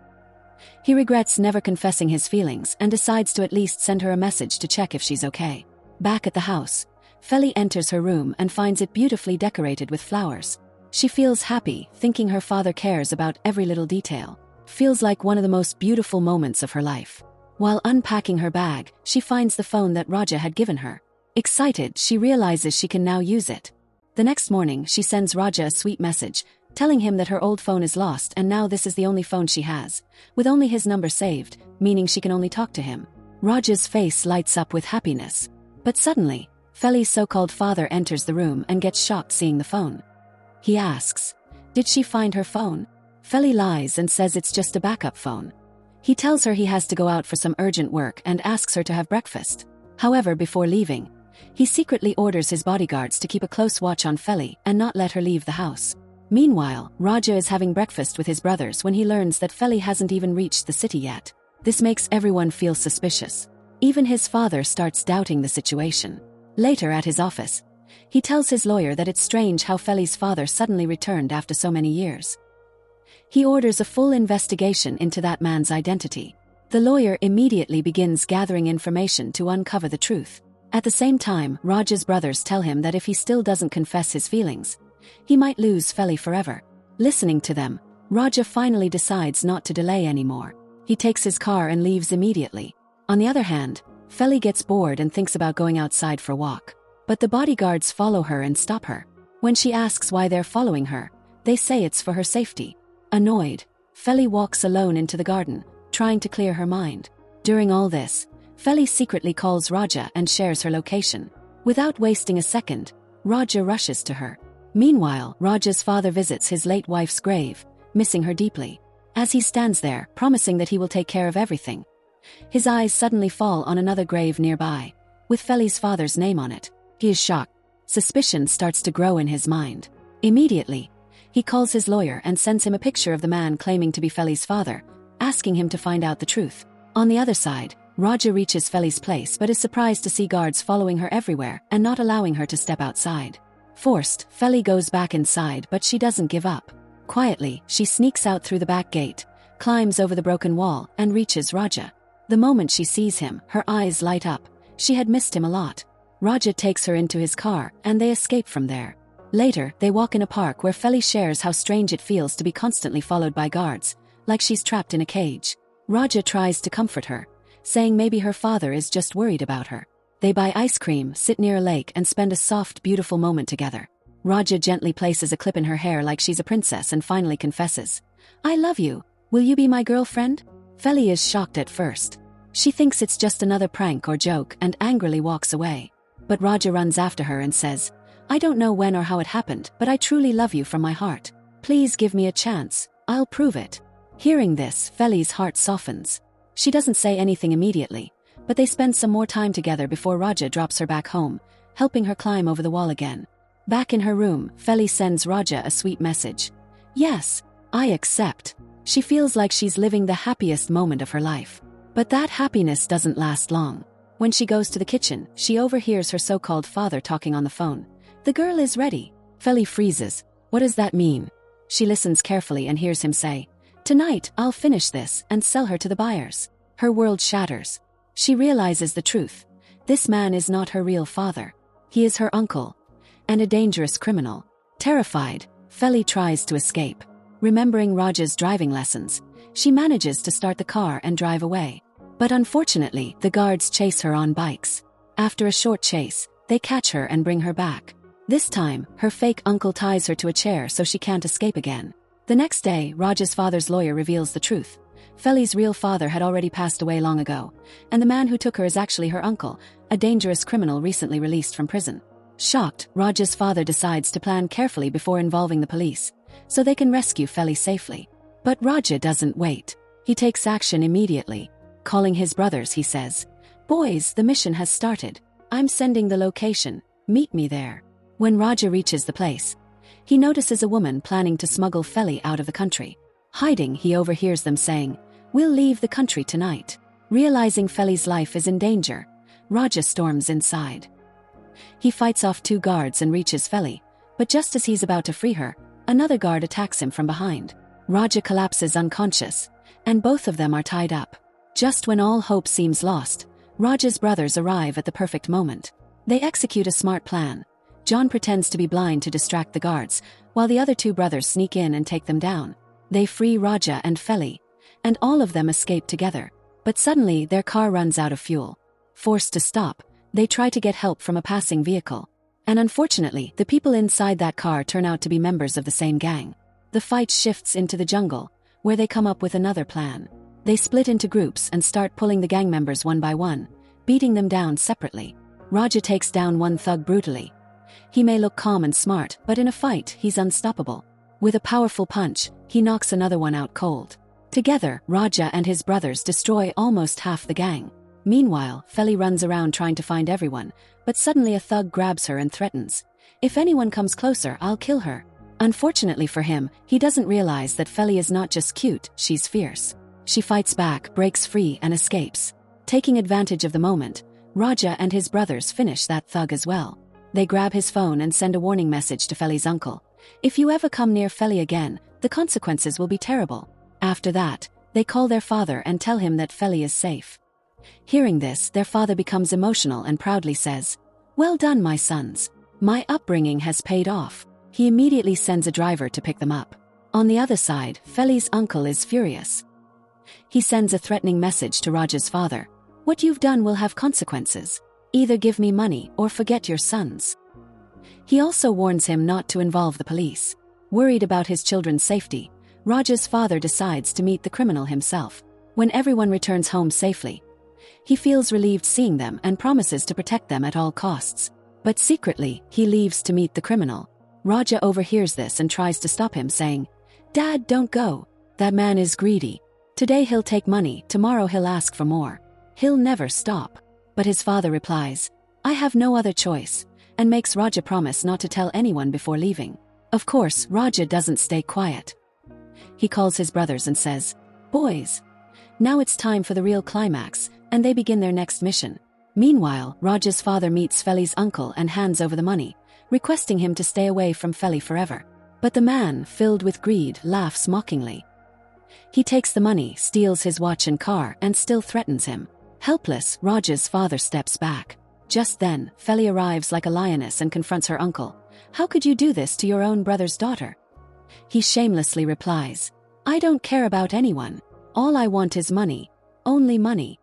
He regrets never confessing his feelings and decides to at least send her a message to check if she's okay. Back at the house, Feli enters her room and finds it beautifully decorated with flowers. She feels happy, thinking her father cares about every little detail. Feels like one of the most beautiful moments of her life. While unpacking her bag, she finds the phone that Raja had given her. Excited, she realizes she can now use it. The next morning, she sends Raja a sweet message, telling him that her old phone is lost and now this is the only phone she has, with only his number saved, meaning she can only talk to him. Raja's face lights up with happiness. But suddenly, Feli's so-called father enters the room and gets shocked seeing the phone. He asks, "Did she find her phone?" Feli lies and says it's just a backup phone. He tells her he has to go out for some urgent work and asks her to have breakfast. However, before leaving, he secretly orders his bodyguards to keep a close watch on Feli and not let her leave the house. Meanwhile, Raja is having breakfast with his brothers when he learns that Feli hasn't even reached the city yet. This makes everyone feel suspicious. Even his father starts doubting the situation. Later at his office, he tells his lawyer that it's strange how Feli's father suddenly returned after so many years. He orders a full investigation into that man's identity. The lawyer immediately begins gathering information to uncover the truth. At the same time, Raja's brothers tell him that if he still doesn't confess his feelings, he might lose Feli forever. Listening to them, Raja finally decides not to delay anymore. He takes his car and leaves immediately. On the other hand, Feli gets bored and thinks about going outside for a walk. But the bodyguards follow her and stop her. When she asks why they're following her, they say it's for her safety. Annoyed, Feli walks alone into the garden, trying to clear her mind. During all this, Feli secretly calls Raja and shares her location. Without wasting a second, Raja rushes to her. Meanwhile, Raja's father visits his late wife's grave, missing her deeply. As he stands there, promising that he will take care of everything, his eyes suddenly fall on another grave nearby, with Feli's father's name on it. He is shocked. Suspicion starts to grow in his mind. Immediately, he calls his lawyer and sends him a picture of the man claiming to be Feli's father, asking him to find out the truth. On the other side, Raja reaches Feli's place but is surprised to see guards following her everywhere and not allowing her to step outside. Forced, Feli goes back inside but she doesn't give up. Quietly, she sneaks out through the back gate, climbs over the broken wall, and reaches Raja. The moment she sees him, her eyes light up. She had missed him a lot. Raja takes her into his car, and they escape from there. Later, they walk in a park where Feli shares how strange it feels to be constantly followed by guards, like she's trapped in a cage. Raja tries to comfort her, saying maybe her father is just worried about her. They buy ice cream, sit near a lake, and spend a soft, beautiful moment together. Raja gently places a clip in her hair like she's a princess and finally confesses, "I love you. Will you be my girlfriend?" Feli is shocked at first. She thinks it's just another prank or joke and angrily walks away. But Raja runs after her and says, "I don't know when or how it happened, but I truly love you from my heart. Please give me a chance. I'll prove it." Hearing this, Feli's heart softens. She doesn't say anything immediately, but they spend some more time together before Raja drops her back home, helping her climb over the wall again. Back in her room, Feli sends Raja a sweet message. "Yes, I accept." She feels like she's living the happiest moment of her life. But that happiness doesn't last long. When she goes to the kitchen, she overhears her so-called father talking on the phone. "The girl is ready." Feli freezes. What does that mean? She listens carefully and hears him say, "Tonight, I'll finish this and sell her to the buyers." Her world shatters. She realizes the truth. This man is not her real father. He is her uncle, and a dangerous criminal. Terrified, Feli tries to escape. Remembering Raja's driving lessons, she manages to start the car and drive away. But unfortunately, the guards chase her on bikes. After a short chase, they catch her and bring her back. This time, her fake uncle ties her to a chair so she can't escape again. The next day, Raja's father's lawyer reveals the truth. Feli's real father had already passed away long ago, and the man who took her is actually her uncle, a dangerous criminal recently released from prison. Shocked, Raja's father decides to plan carefully before involving the police, so they can rescue Feli safely. But Raja doesn't wait. He takes action immediately. Calling his brothers, he says, "Boys, the mission has started. I'm sending the location. Meet me there." When Raja reaches the place, he notices a woman planning to smuggle Feli out of the country. Hiding, he overhears them saying, "We'll leave the country tonight." Realizing Feli's life is in danger, Raja storms inside. He fights off 2 guards and reaches Feli, but just as he's about to free her, another guard attacks him from behind. Raja collapses unconscious, and both of them are tied up. Just when all hope seems lost, Raja's brothers arrive at the perfect moment. They execute a smart plan. John pretends to be blind to distract the guards, while the other 2 brothers sneak in and take them down. They free Raja and Feli, and all of them escape together. But suddenly, their car runs out of fuel. Forced to stop, they try to get help from a passing vehicle. And unfortunately, the people inside that car turn out to be members of the same gang. The fight shifts into the jungle, where they come up with another plan. They split into groups and start pulling the gang members one by one, beating them down separately. Raja takes down one thug brutally. He may look calm and smart, but in a fight, he's unstoppable. With a powerful punch, he knocks another one out cold. Together, Raja and his brothers destroy almost half the gang. Meanwhile, Feli runs around trying to find everyone, but suddenly a thug grabs her and threatens, "If anyone comes closer, I'll kill her." Unfortunately for him, he doesn't realize that Feli is not just cute, she's fierce. She fights back, breaks free, and escapes. Taking advantage of the moment, Raja and his brothers finish that thug as well. They grab his phone and send a warning message to Feli's uncle. "If you ever come near Feli again, the consequences will be terrible." After that, they call their father and tell him that Feli is safe. Hearing this, their father becomes emotional and proudly says, "Well done, my sons. My upbringing has paid off." He immediately sends a driver to pick them up. On the other side, Feli's uncle is furious. He sends a threatening message to Raja's father. "What you've done will have consequences. Either give me money or forget your sons." He also warns him not to involve the police. Worried about his children's safety, Raja's father decides to meet the criminal himself. When everyone returns home safely, he feels relieved seeing them and promises to protect them at all costs. But secretly, he leaves to meet the criminal. Raja overhears this and tries to stop him, saying, "Dad, don't go. That man is greedy. Today he'll take money, tomorrow he'll ask for more. He'll never stop." But his father replies, "I have no other choice," and makes Raja promise not to tell anyone before leaving. Of course, Raja doesn't stay quiet. He calls his brothers and says, "Boys, now it's time for the real climax," and they begin their next mission. Meanwhile, Raja's father meets Feli's uncle and hands over the money, requesting him to stay away from Feli forever. But the man, filled with greed, laughs mockingly. He takes the money, steals his watch and car, and still threatens him. Helpless, Raja's father steps back. Just then, Feli arrives like a lioness and confronts her uncle. "How could you do this to your own brother's daughter?" He shamelessly replies, "I don't care about anyone. All I want is money. Only money."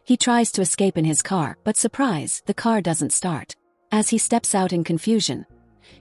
He tries to escape in his car, but surprise, the car doesn't start. As he steps out in confusion,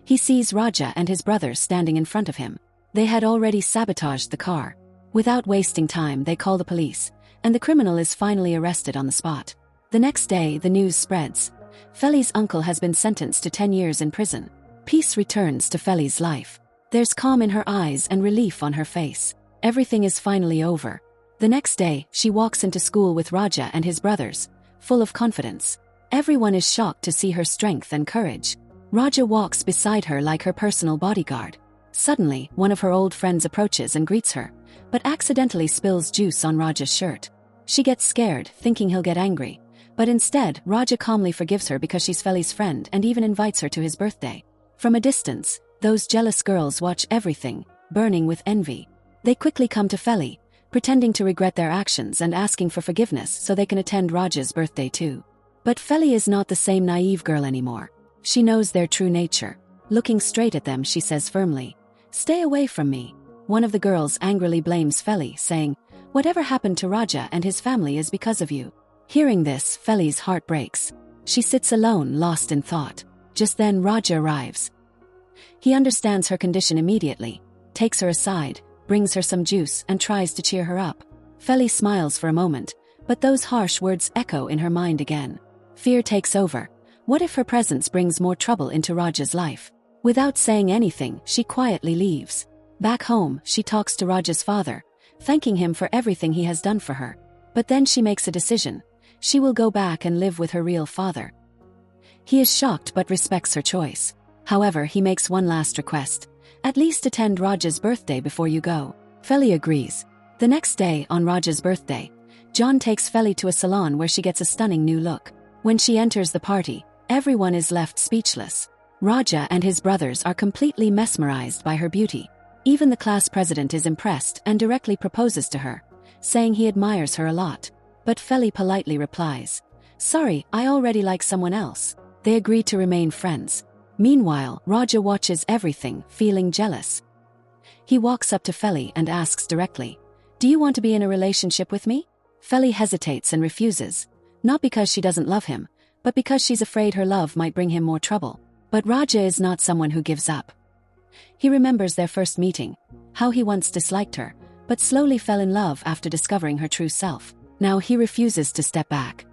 he sees Raja and his brothers standing in front of him. They had already sabotaged the car. Without wasting time, they call the police, and the criminal is finally arrested on the spot. The next day, the news spreads. Feli's uncle has been sentenced to 10 years in prison. Peace returns to Feli's life. There's calm in her eyes and relief on her face. Everything is finally over. The next day, she walks into school with Raja and his brothers, full of confidence. Everyone is shocked to see her strength and courage. Raja walks beside her like her personal bodyguard. Suddenly, one of her old friends approaches and greets her, but accidentally spills juice on Raja's shirt. She gets scared, thinking he'll get angry. But instead, Raja calmly forgives her because she's Feli's friend and even invites her to his birthday. From a distance, those jealous girls watch everything, burning with envy. They quickly come to Feli, pretending to regret their actions and asking for forgiveness so they can attend Raja's birthday too. But Feli is not the same naive girl anymore. She knows their true nature. Looking straight at them, she says firmly, "Stay away from me." One of the girls angrily blames Feli, saying, "Whatever happened to Raja and his family is because of you." Hearing this, Feli's heart breaks. She sits alone, lost in thought. Just then, Raja arrives. He understands her condition immediately, takes her aside, brings her some juice, and tries to cheer her up. Feli smiles for a moment, but those harsh words echo in her mind again. Fear takes over. What if her presence brings more trouble into Raja's life? Without saying anything, she quietly leaves. Back home, she talks to Raja's father, thanking him for everything he has done for her. But then she makes a decision. She will go back and live with her real father. He is shocked but respects her choice. However, he makes one last request. "At least attend Raja's birthday before you go." Feli agrees. The next day, on Raja's birthday, John takes Feli to a salon where she gets a stunning new look. When she enters the party, everyone is left speechless. Raja and his brothers are completely mesmerized by her beauty. Even the class president is impressed and directly proposes to her, saying he admires her a lot. But Feli politely replies, "Sorry, I already like someone else." They agree to remain friends. Meanwhile, Raja watches everything, feeling jealous. He walks up to Feli and asks directly, "Do you want to be in a relationship with me?" Feli hesitates and refuses, not because she doesn't love him, but because she's afraid her love might bring him more trouble. But Raja is not someone who gives up. He remembers their first meeting, how he once disliked her, but slowly fell in love after discovering her true self. Now he refuses to step back.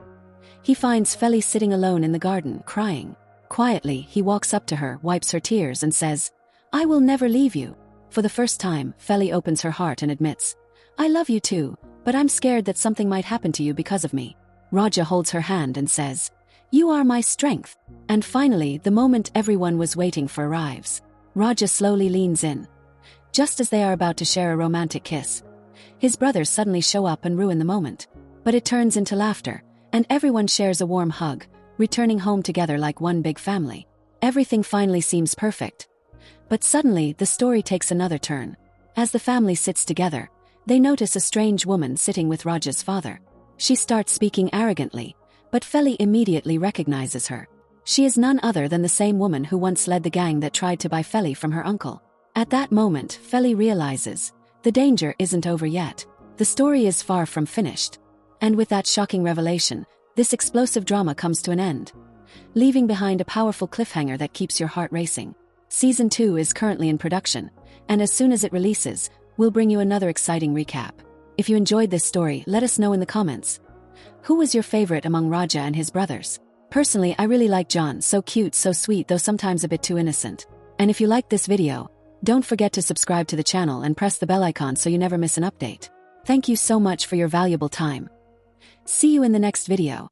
He finds Feli sitting alone in the garden, crying. Quietly, he walks up to her, wipes her tears, and says, "I will never leave you." For the first time, Feli opens her heart and admits, "I love you too, but I'm scared that something might happen to you because of me." Raja holds her hand and says, "You are my strength." And finally, the moment everyone was waiting for arrives. Raja slowly leans in. Just as they are about to share a romantic kiss, his brothers suddenly show up and ruin the moment. But it turns into laughter, and everyone shares a warm hug, returning home together like one big family. Everything finally seems perfect. But suddenly, the story takes another turn. As the family sits together, they notice a strange woman sitting with Raja's father. She starts speaking arrogantly, but Feli immediately recognizes her. She is none other than the same woman who once led the gang that tried to buy Feli from her uncle. At that moment, Feli realizes, the danger isn't over yet. The story is far from finished. And with that shocking revelation, this explosive drama comes to an end, leaving behind a powerful cliffhanger that keeps your heart racing. Season 2 is currently in production, and as soon as it releases, we'll bring you another exciting recap. If you enjoyed this story, let us know in the comments. Who was your favorite among Raja and his brothers? Personally, I really like John, so cute, so sweet, though sometimes a bit too innocent. And if you liked this video, don't forget to subscribe to the channel and press the bell icon so you never miss an update. Thank you so much for your valuable time. See you in the next video.